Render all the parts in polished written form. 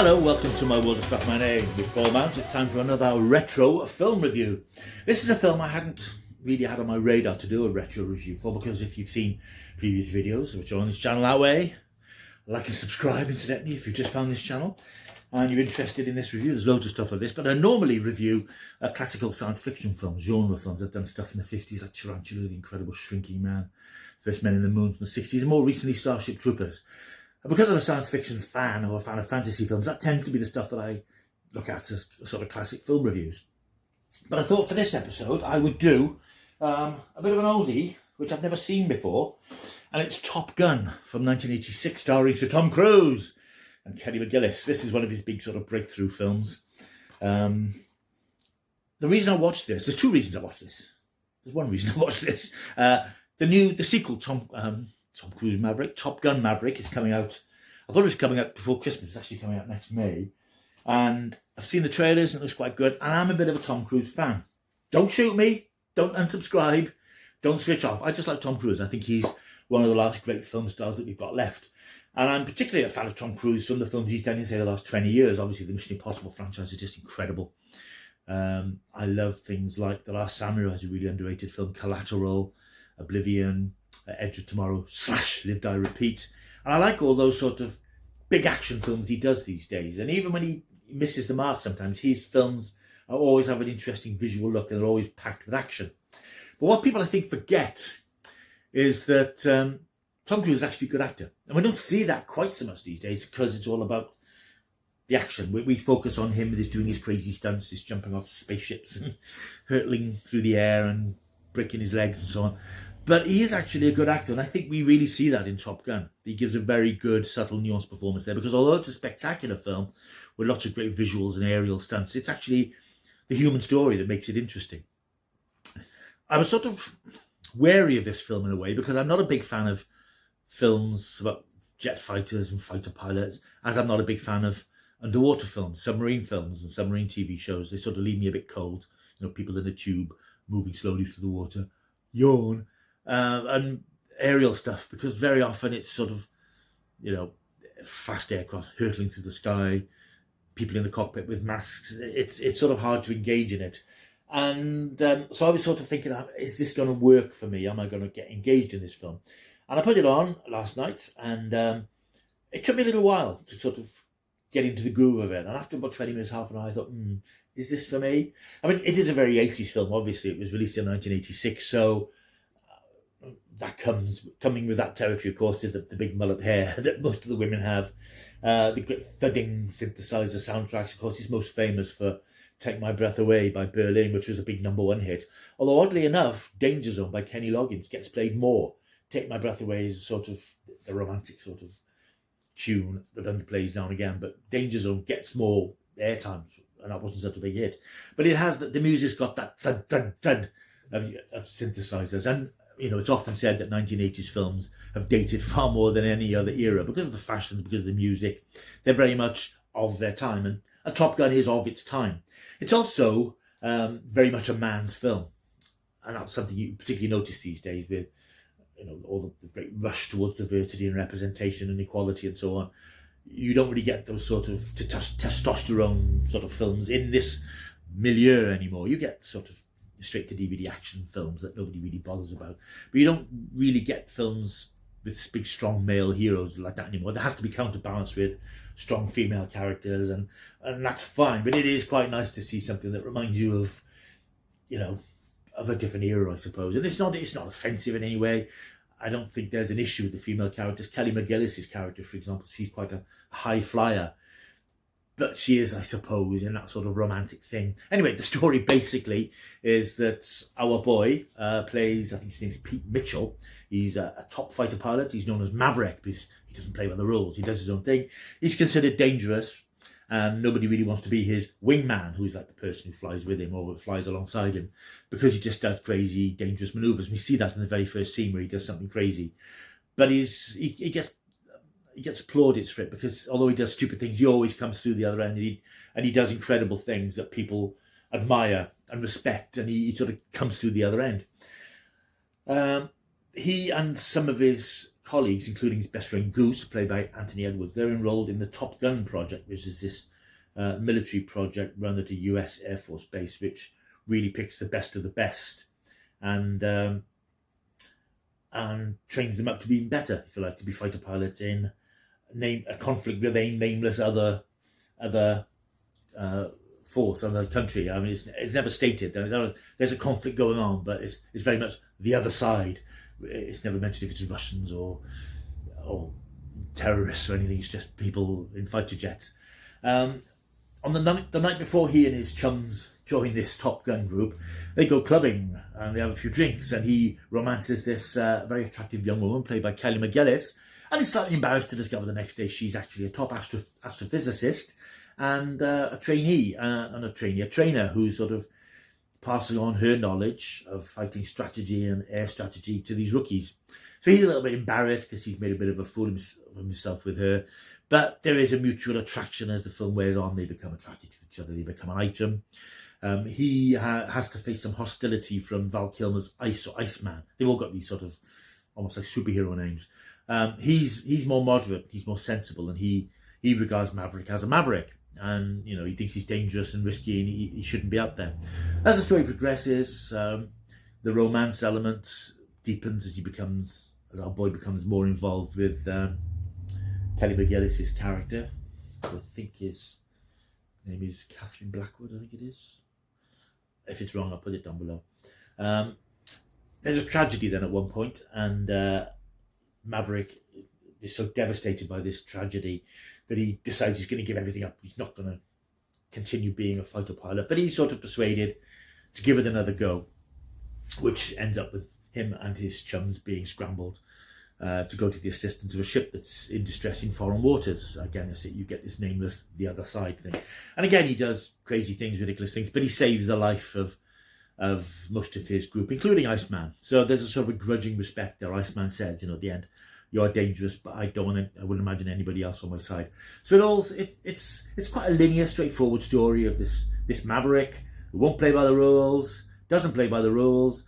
Hello, welcome to my world of stuff. My name is Paul Mount. It's time for another retro film review. This is a film I hadn't really had on my radar to do a retro review for, because if you've seen previous videos which are on this channel that way, like and subscribe incidentally if you've just found this channel and you're interested in this review. There's loads of stuff like this, but I normally review classical science fiction films, genre films. I've done stuff in the 50s like Tarantula, The Incredible Shrinking Man, First Men in the Moon from the 60s, and more recently Starship Troopers. Because I'm a science fiction fan or a fan of fantasy films, that tends to be the stuff that I look at as sort of classic film reviews. But I thought for this episode I would do a bit of an oldie, which I've never seen before, and it's Top Gun from 1986, starring Sir Tom Cruise and Kelly McGillis. This is one of his big sort of breakthrough films. The reason I watched this, there's two reasons I watched this. There's one reason I watched this. The sequel, Tom Cruise Maverick, Top Gun Maverick, is coming out. I thought it was coming out before Christmas. It's actually coming out next May. And I've seen the trailers and it looks quite good. And I'm a bit of a Tom Cruise fan. Don't shoot me. Don't unsubscribe. Don't switch off. I just like Tom Cruise. I think he's one of the last great film stars that we've got left. And I'm particularly a fan of Tom Cruise from the films he's done in, say, the last 20 years. Obviously, the Mission Impossible franchise is just incredible. I love things like The Last Samurai is a really underrated film, Collateral, Oblivion, Edge of Tomorrow, / Live, Die, Repeat. And I like all those sort of big action films he does these days. And even when he misses the mark sometimes, his films always have an interesting visual look and they're always packed with action. But what people I think forget is that Tom Cruise is actually a good actor. And we don't see that quite so much these days because it's all about the action. We focus on him with doing his crazy stunts, his jumping off spaceships and hurtling through the air and breaking his legs and so on. But he is actually a good actor, and I think we really see that in Top Gun. He gives a very good, subtle, nuanced performance there, because although it's a spectacular film with lots of great visuals and aerial stunts, it's actually the human story that makes it interesting. I was sort of wary of this film in a way, because I'm not a big fan of films about jet fighters and fighter pilots, as I'm not a big fan of underwater films, submarine films and submarine TV shows. They sort of leave me a bit cold. You know, people in a tube moving slowly through the water. Yawn. And aerial stuff, because very often it's sort of, you know, fast aircraft hurtling through the sky, people in the cockpit with masks. It's sort of hard to engage in it. And so I was sort of thinking, is this going to work for me? Am I going to get engaged in this film? And I put it on last night, and it took me a little while to sort of get into the groove of it. And after about 20 minutes, half an hour, I thought, is this for me? I mean, it is a very 80s film, obviously. It was released in 1986, so that coming with that territory, of course, is the big mullet hair that most of the women have. The great thudding synthesizer soundtracks. Of course, he's most famous for Take My Breath Away by Berlin, which was a big #1 hit. Although, oddly enough, Danger Zone by Kenny Loggins gets played more. Take My Breath Away is sort of the romantic sort of tune that underplays now and again, but Danger Zone gets more airtime, and that wasn't such a big hit. But it has the music's got that thud, thud, thud of synthesizers. And you know, it's often said that 1980s films have dated far more than any other era because of the fashions, because of the music. They're very much of their time, and Top Gun is of its time. It's also very much a man's film, and that's something you particularly notice these days with, you know, all the great rush towards diversity and representation and equality and so on. You don't really get those sort of testosterone sort of films in this milieu anymore. You get sort of straight to DVD action films that nobody really bothers about, but you don't really get films with big strong male heroes like that anymore. There has to be counterbalanced with strong female characters, and that's fine, but it is quite nice to see something that reminds you of, you know, of a different era, I suppose. And it's not offensive in any way. I don't think there's an issue with the female characters. Kelly McGillis' character, for example, she's quite a high flyer, but she is, I suppose, in that sort of romantic thing. Anyway, the story basically is that our boy plays, I think his name's Pete Mitchell. He's a top fighter pilot. He's known as Maverick because he doesn't play by the rules. He does his own thing. He's considered dangerous, and nobody really wants to be his wingman, who's like the person who flies with him or flies alongside him, because he just does crazy, dangerous maneuvers. We see that in the very first scene where he does something crazy. But he gets plaudits for it, because although he does stupid things, he always comes through the other end, and he does incredible things that people admire and respect, and he sort of comes through the other end. He and some of his colleagues, including his best friend Goose, played by Anthony Edwards, they're enrolled in the Top Gun project, which is this military project run at a US Air Force base, which really picks the best of the best and trains them up to be even better, if you like, to be fighter pilots in a conflict with a nameless other force, other country. I mean, it's never stated. There's a conflict going on, but it's very much the other side. It's never mentioned if it's Russians or terrorists or anything. It's just people in fighter jets. On the night before he and his chums join this Top Gun group, they go clubbing and they have a few drinks, and he romances this very attractive young woman played by Kelly McGillis, and he's slightly embarrassed to discover the next day she's actually a top astrophysicist and a trainer who's sort of passing on her knowledge of fighting strategy and air strategy to these rookies. So he's a little bit embarrassed because he's made a bit of a fool of himself with her. But there is a mutual attraction as the film wears on. They become attracted to each other. They become an item. He has to face some hostility from Val Kilmer's Iceman. They've all got these sort of almost like superhero names. He's more moderate. He's more sensible, and he regards Maverick as a maverick. And he thinks he's dangerous and risky, and he shouldn't be out there. As the story progresses, the romance element deepens as our boy becomes more involved with Kelly McGillis' character, who I think his name is Catherine Blackwood, I think it is. If it's wrong, I'll put it down below. There's a tragedy then at one point, and Maverick is so devastated by this tragedy that he decides he's going to give everything up. He's not going to continue being a fighter pilot, but he's sort of persuaded to give it another go, which ends up with him and his chums being scrambled to go to the assistance of a ship that's in distress in foreign waters. Again, you get this nameless the other side thing. And again, he does crazy things, ridiculous things, but he saves the life of most of his group, including Iceman. So there's a sort of a grudging respect there. Iceman says, at the end, "You're dangerous, but I wouldn't imagine anybody else on my side." So it's quite a linear, straightforward story of this Maverick who won't play by the rules, doesn't play by the rules,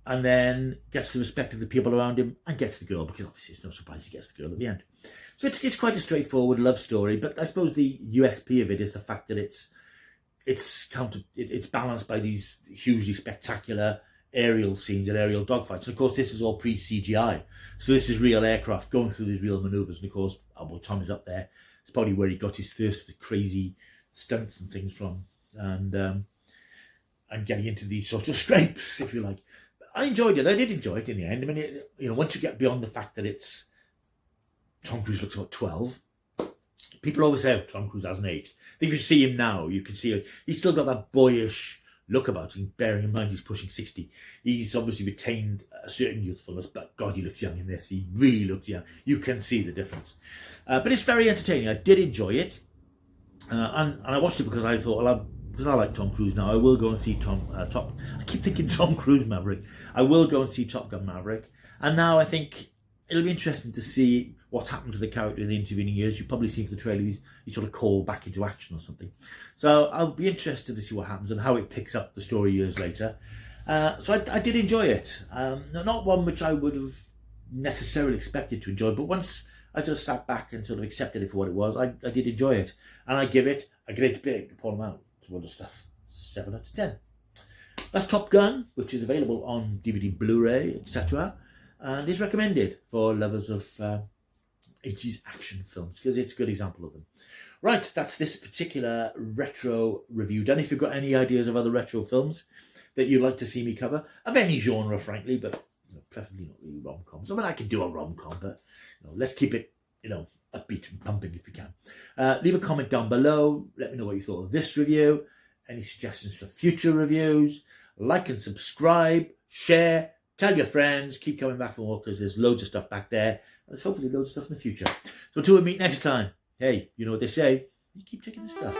and then gets the respect of the people around him and gets the girl, because obviously it's no surprise he gets the girl at the end. So it's quite a straightforward love story, but I suppose the USP of it is the fact that it's balanced by these hugely spectacular aerial scenes and aerial dogfights. And of course, this is all pre-CGI. So this is real aircraft going through these real manoeuvres. And of course, our boy Tom is up there. It's probably where he got his thirst for crazy stunts and things from. And getting into these sort of scrapes, if you like. I enjoyed it. I did enjoy it in the end. I mean, once you get beyond the fact that it's Tom Cruise looks about 12, people always say, oh, Tom Cruise hasn't aged. I think if you see him now, you can see he's still got that boyish look about him, bearing in mind he's pushing 60. He's obviously retained a certain youthfulness, but God, he looks young in this. He really looks young. You can see the difference. But it's very entertaining. I did enjoy it. And I watched it because I thought, because I like Tom Cruise now, I will go and see I keep thinking Tom Cruise Maverick. I will go and see Top Gun Maverick. And now I think it'll be interesting to see what's happened to the character in the intervening years. You've probably seen from the trailer, he's sort of called back into action or something. So I'll be interested to see what happens and how it picks up the story years later. So I did enjoy it. Not one which I would have necessarily expected to enjoy, but once I just sat back and sort of accepted it for what it was, I did enjoy it. And I give it a great big, Paul Mount, sort of stuff, 7 out of 10. That's Top Gun, which is available on DVD, Blu-ray, etc. And is recommended for lovers of 80s action films, because it's a good example of them. Right, that's this particular retro review done. If you've got any ideas of other retro films that you'd like to see me cover, of any genre, frankly, but preferably not really rom-coms. I mean, I can do a rom-com, but let's keep it, upbeat and pumping if we can. Leave a comment down below. Let me know what you thought of this review. Any suggestions for future reviews. Like and subscribe, share, tell your friends. Keep coming back for more, because there's loads of stuff back there. There's hopefully loads of stuff in the future. So until we meet next time, hey, you know what they say, you keep checking the stuff.